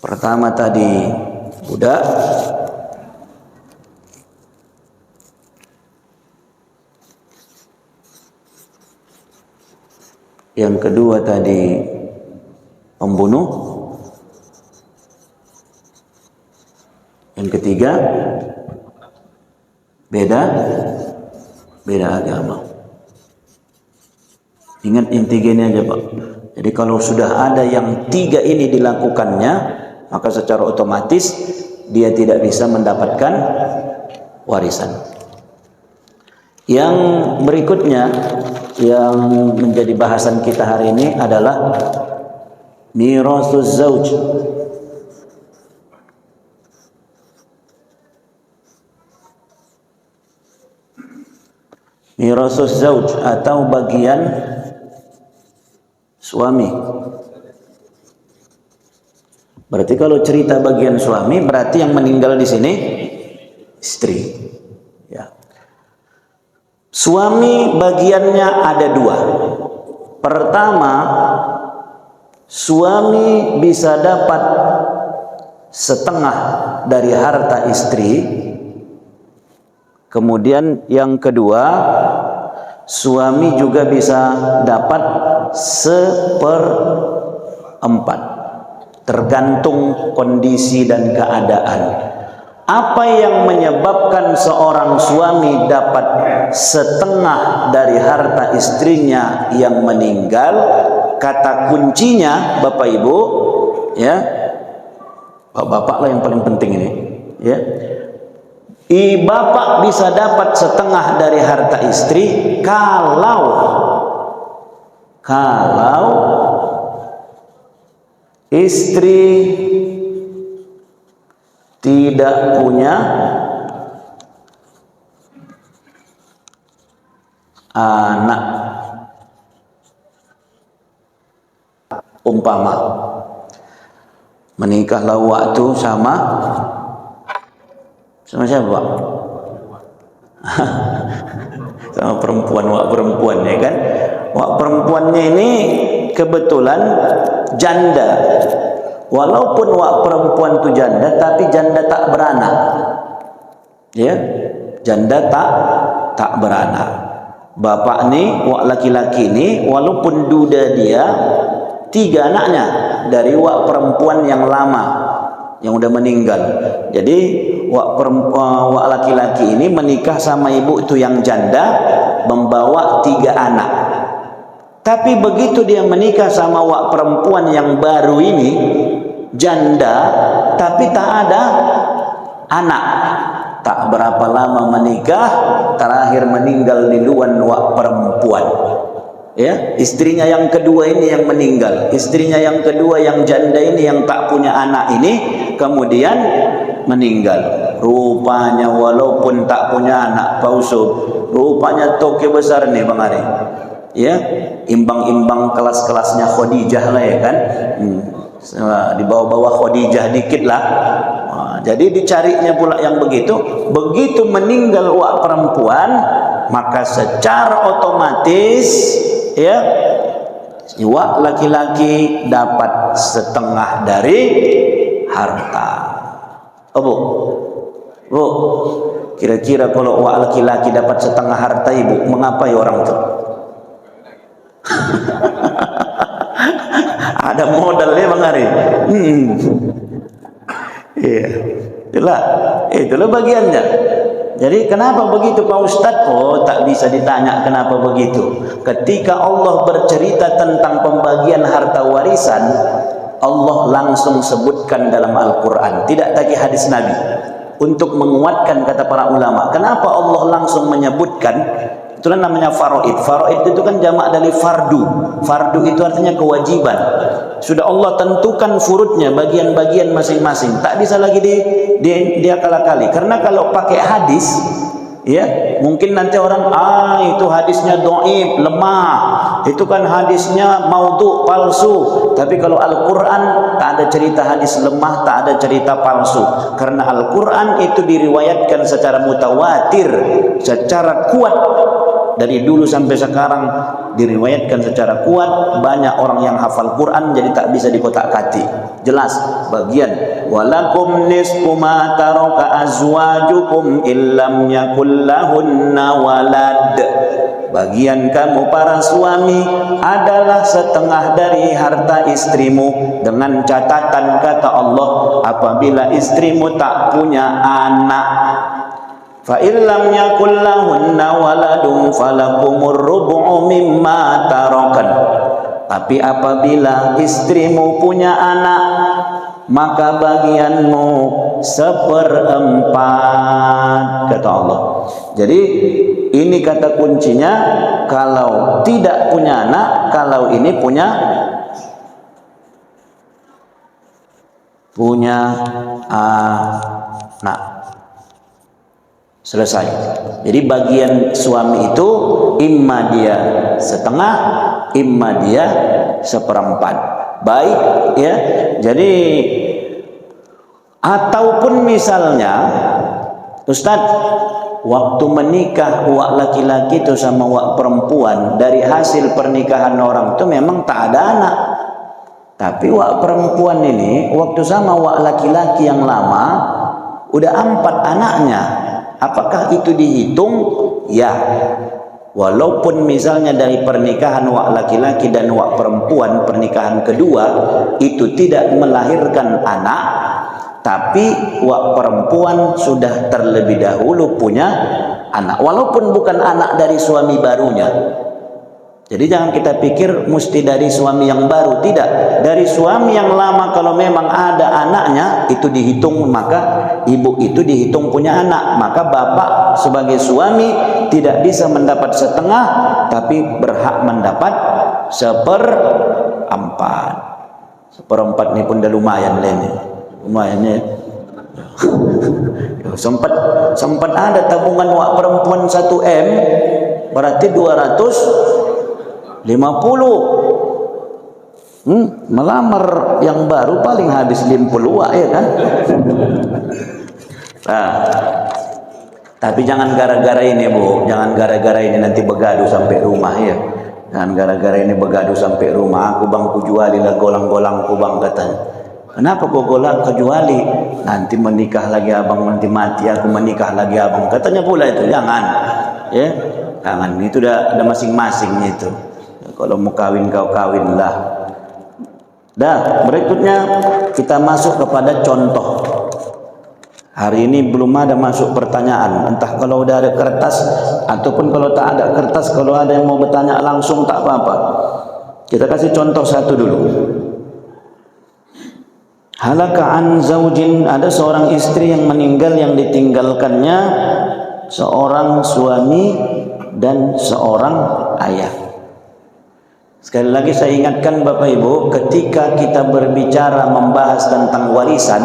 Pertama tadi budak, yang kedua tadi pembunuh, yang ketiga beda agama. Ingat yang tiga ini aja, Pak. Jadi kalau sudah ada yang tiga ini dilakukannya, maka secara otomatis dia tidak bisa mendapatkan warisan. Yang berikutnya yang menjadi bahasan kita hari ini adalah mirathuz zauj. Mirathuz zauj atau bagian suami. Berarti kalau cerita bagian suami, berarti yang meninggal di sini istri. Ya. Suami bagiannya ada dua. Pertama, suami bisa dapat setengah dari harta istri. Kemudian yang kedua, suami juga bisa dapat 1/4, tergantung kondisi dan keadaan. Apa yang menyebabkan seorang suami dapat setengah dari harta istrinya yang meninggal? Kata kuncinya, Bapak Ibu, ya, bapak lah yang paling penting ini, ya. Bapak bisa dapat setengah dari harta istri kalau istri tidak punya anak. Umpama menikahlah waktu sama siapa, Pak? Sama perempuan ya kan? Wak perempuannya ini kebetulan janda. Walaupun wak perempuan itu janda, tapi janda tak beranak. Ya, janda tak beranak. Bapak nih, wak laki-laki ini, walaupun duda dia, 3 anaknya dari wak perempuan yang lama, yang udah meninggal. Jadi wak laki-laki ini menikah sama ibu itu yang janda, membawa 3 anak. Tapi begitu dia menikah sama wak perempuan yang baru ini, janda, tapi tak ada anak. Tak berapa lama menikah, terakhir meninggal duluan wak perempuan. Ya, istrinya yang kedua ini yang meninggal. Istrinya yang kedua yang janda ini yang tak punya anak ini kemudian meninggal. Rupanya walaupun tak punya anak, Pak Usub, rupanya toke besar nih Bang Ari. Ya, imbang-imbang kelas-kelasnya Khadijah lah ya kan. Di bawah-bawah Khadijah dikit lah. Jadi dicarinya pula yang begitu. Begitu meninggal wak perempuan, maka secara otomatis ya wak laki-laki dapat setengah dari harta. Bu, kira-kira kalau wak laki-laki dapat setengah harta ibu, mengapai orang itu? Ada modalnya Bang Ari. Iya, itulah bagiannya. Jadi kenapa begitu Pak Ustadz? Oh, tak bisa ditanya kenapa begitu. Ketika Allah bercerita tentang pembagian harta warisan, Allah langsung sebutkan dalam Al-Quran, tidak lagi hadis Nabi. Untuk menguatkan kata para ulama, kenapa Allah langsung menyebutkan? Itulah namanya faraid. Faraid itu kan jamak dari fardu. Fardu itu artinya kewajiban. Sudah Allah tentukan furudnya, bagian-bagian masing-masing. Tak bisa lagi dia kala-kali. Karena kalau pakai hadis, ya mungkin nanti orang itu hadisnya dhaif, lemah. Itu kan hadisnya maudhu, palsu. Tapi kalau Al-Quran tak ada cerita hadis lemah, tak ada cerita palsu. Karena Al-Quran itu diriwayatkan secara mutawatir, secara kuat. Dari dulu sampai sekarang diriwayatkan secara kuat, banyak orang yang hafal Quran jadi tak bisa dikotak-katik. Jelas bagian walakum nisfu ma taraka azwajukum illam yakul lahunna walad. Bagian kamu para suami adalah setengah dari harta istrimu, dengan catatan kata Allah apabila istrimu tak punya anak. Fa illam yakul lahunna waladun falakumur rubu'u mimma tarakan. Tapi apabila istrimu punya anak, maka bagianmu seperempat, kata Allah. Jadi ini kata kuncinya, kalau tidak punya anak, kalau ini punya anak. Selesai. Jadi bagian suami itu imma dia setengah, imma dia seperempat. Baik ya. Jadi ataupun misalnya Ustadz, waktu menikah wak laki-laki itu sama wak perempuan, dari hasil pernikahan orang itu memang tak ada anak. Tapi wak perempuan ini waktu sama wak laki-laki yang lama udah 4 anaknya. Apakah itu dihitung? Ya. Walaupun misalnya dari pernikahan wak laki-laki dan wak perempuan, pernikahan kedua itu tidak melahirkan anak, tapi wak perempuan sudah terlebih dahulu punya anak, walaupun bukan anak dari suami barunya. Jadi jangan kita pikir mesti dari suami yang baru, tidak. Dari suami yang lama kalau memang ada anaknya itu dihitung, maka ibu itu dihitung punya anak. Maka bapak sebagai suami tidak bisa mendapat setengah, tapi berhak mendapat seperempat. Seperempat ini pun dah lumayan lah ini. Lumayan ya. sempat ada tabungan wak perempuan 1M, berarti 250. Melamar yang baru paling habis 50 wak ya kan. Nah, tapi jangan gara-gara ini Bu, jangan gara-gara ini nanti begaduh sampai rumah ya. Jangan gara-gara ini begaduh sampai rumah. Aku bang ku juali lah golang-golang ku bang, katanya. Kenapa kau golak kejuali? Nanti menikah lagi abang, nanti mati aku menikah lagi abang. Katanya pula itu, jangan. Ya, jangan. Itu udah masing-masing itu. Kalau mau kawin kau kawin lah. Dah, berikutnya kita masuk kepada contoh. Hari ini belum ada masuk pertanyaan. Entah kalau udah ada kertas ataupun kalau tak ada kertas, kalau ada yang mau bertanya langsung tak apa-apa. Kita kasih contoh satu dulu. Halaka an zaujin, ada seorang istri yang meninggal yang ditinggalkannya seorang suami dan seorang ayah. Sekali lagi saya ingatkan Bapak Ibu, ketika kita berbicara membahas tentang warisan,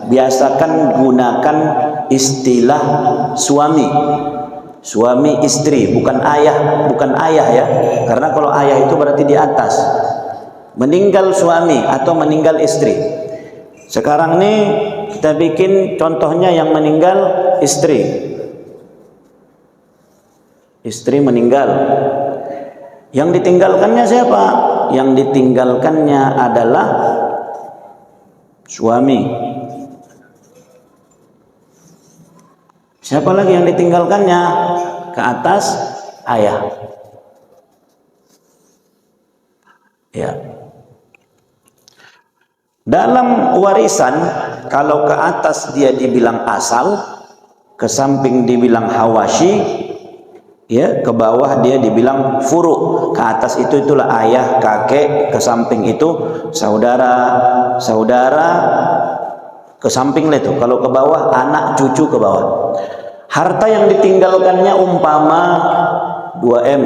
biasakan gunakan istilah suami. Suami istri, bukan ayah ya. Karena kalau ayah itu berarti di atas. Meninggal suami atau meninggal istri. Sekarang ini kita bikin contohnya yang meninggal istri. Istri meninggal. Yang ditinggalkannya siapa? Yang ditinggalkannya adalah suami. Siapa lagi yang ditinggalkannya? Ke atas ayah. Ya. Dalam warisan, kalau ke atas dia dibilang asal, ke samping dibilang hawashi, ya, ke bawah dia dibilang furu. Ke atas itulah ayah, kakek, ke samping itu saudara, ke samping itu. Kalau ke bawah anak, cucu ke bawah. Harta yang ditinggalkannya umpama 2M.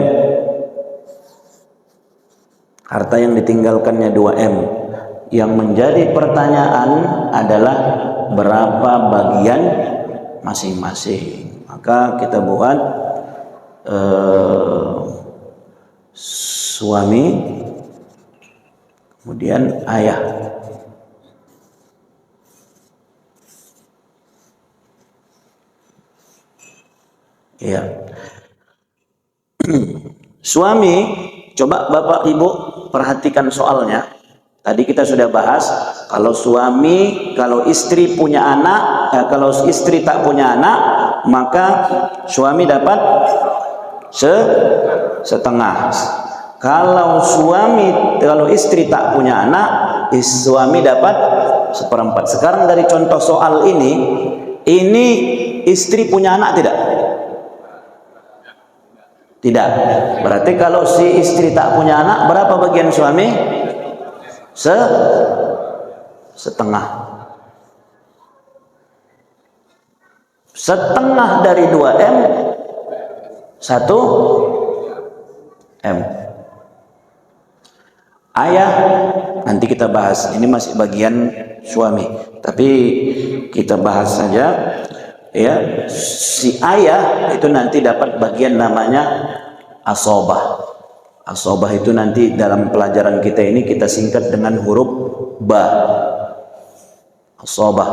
Harta yang ditinggalkannya 2M. Yang menjadi pertanyaan adalah berapa bagian masing-masing. Maka kita buat suami, kemudian ayah. Ya. Suami Coba Bapak Ibu perhatikan soalnya. Tadi kita sudah bahas, kalau istri punya anak, kalau istri tak punya anak, maka suami dapat setengah. Kalau istri tak punya anak, suami dapat seperempat. Sekarang dari contoh soal ini istri punya anak tidak? Tidak. Berarti kalau si istri tak punya anak, berapa bagian suami? Setengah. Setengah dari 2M 1M. Ayah nanti kita bahas, ini masih bagian suami, tapi kita bahas saja ya. Si ayah itu nanti dapat bagian namanya asobah. Asobah itu nanti dalam pelajaran kita ini kita singkat dengan huruf ba. Asobah.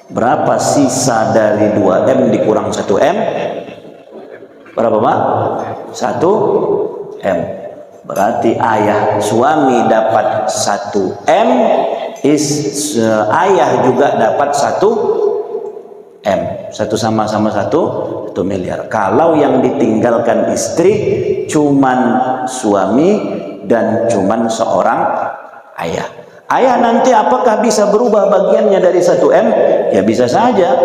Berapa sisa dari 2M dikurang 1M? Berapa Pak? 1M. Berarti suami dapat 1M, ayah juga dapat 1M. Satu sama-sama 1 miliar. Kalau yang ditinggalkan istri cuman suami dan cuman seorang ayah. Ayah nanti apakah bisa berubah bagiannya dari 1M? Ya bisa saja.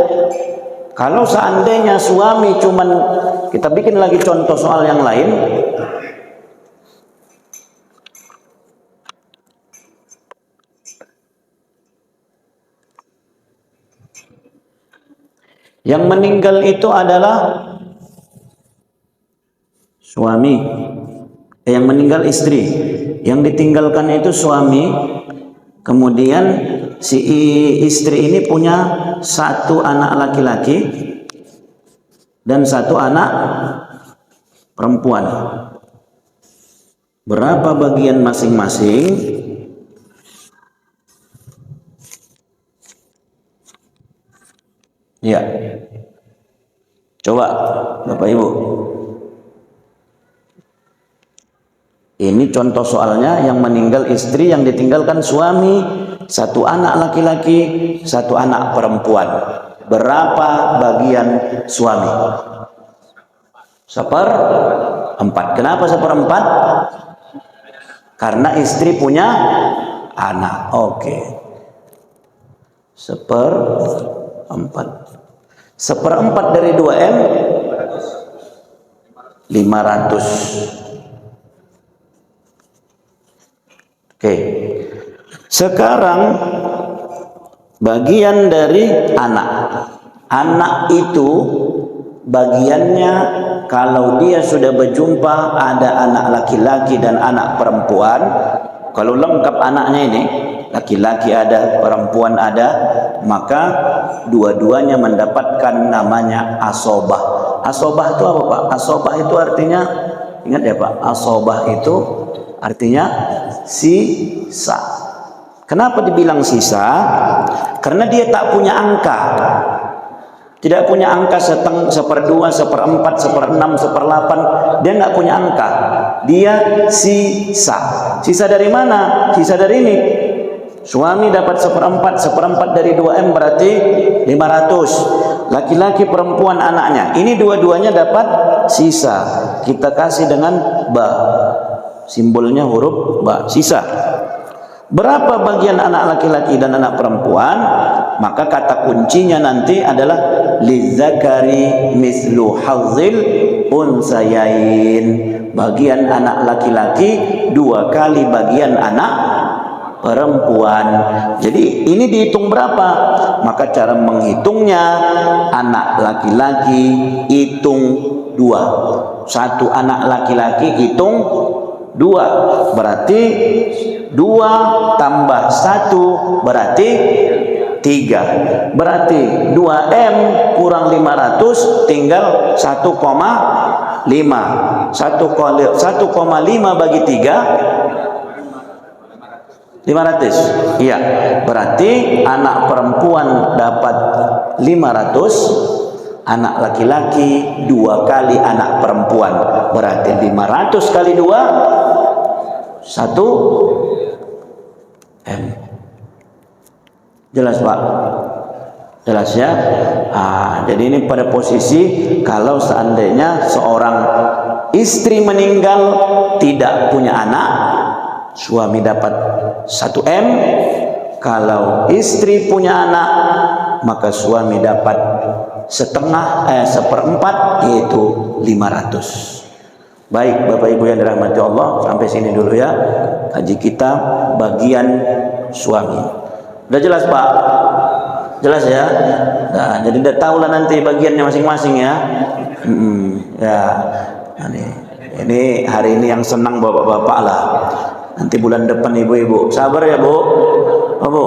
Kalau seandainya suami cuman, kita bikin lagi contoh soal yang lain. Yang meninggal itu adalah suami. Yang meninggal istri. Yang ditinggalkan itu suami. Kemudian si istri ini punya 1 anak laki-laki dan 1 anak perempuan. Berapa bagian masing-masing? Ya. Coba Bapak Ibu. Ini contoh soalnya, yang meninggal istri, yang ditinggalkan suami, 1 anak laki-laki, 1 anak perempuan. Berapa bagian suami? 1/4. Kenapa 1/4? Karena istri punya anak. Oke. 1/4. 1/4 dari 2M 500. Oke. Sekarang bagian dari anak. Anak itu bagiannya, kalau dia sudah berjumpa ada anak laki-laki dan anak perempuan, kalau lengkap anaknya ini, laki-laki ada, perempuan ada, maka dua-duanya mendapatkan namanya asobah. Asobah itu apa Pak? Asobah itu artinya, ingat ya Pak, asobah itu artinya sisa. Kenapa dibilang sisa? Karena dia tak punya angka. Tidak punya angka 1/2, 1/4, 1/6, 1/8. Dia nggak punya angka. Dia sisa. Sisa dari mana? Sisa dari ini. Suami dapat 1/4. 1/4 dari 2M berarti 500. Laki-laki, perempuan, anaknya. Ini dua-duanya dapat sisa. Kita kasih dengan ba. Simbolnya huruf ba. Sisa. Berapa bagian anak laki-laki dan anak perempuan? Maka kata kuncinya nanti adalah lizzakari mislu hazzil unsayain. Bagian anak laki-laki 2 kali bagian anak perempuan. Jadi ini dihitung berapa? Maka cara menghitungnya, anak laki-laki hitung 2. 1 anak laki-laki hitung 2. Berarti 2 tambah 1 berarti 3. Berarti 2M kurang 500 tinggal 1,5. 1,5 bagi 3 500. Iya. Berarti anak perempuan dapat 500, anak laki-laki 2 kali anak perempuan. Berarti 500 kali 2 1 M. Jelas Pak? Jelas ya? Jadi ini pada posisi kalau seandainya seorang istri meninggal tidak punya anak, suami dapat 1 M. Kalau istri punya anak, maka suami dapat seperempat, yaitu 500. Baik Bapak Ibu yang dirahmati Allah, sampai sini dulu ya kaji kita bagian suami. Udah jelas Pak? Jelas ya? Nah, jadi udah tahu lah nanti bagiannya masing-masing ya. Ya, ini hari ini yang senang bapak-bapak lah. Nanti bulan depan ibu-ibu, sabar ya Bu. Oh, Bu.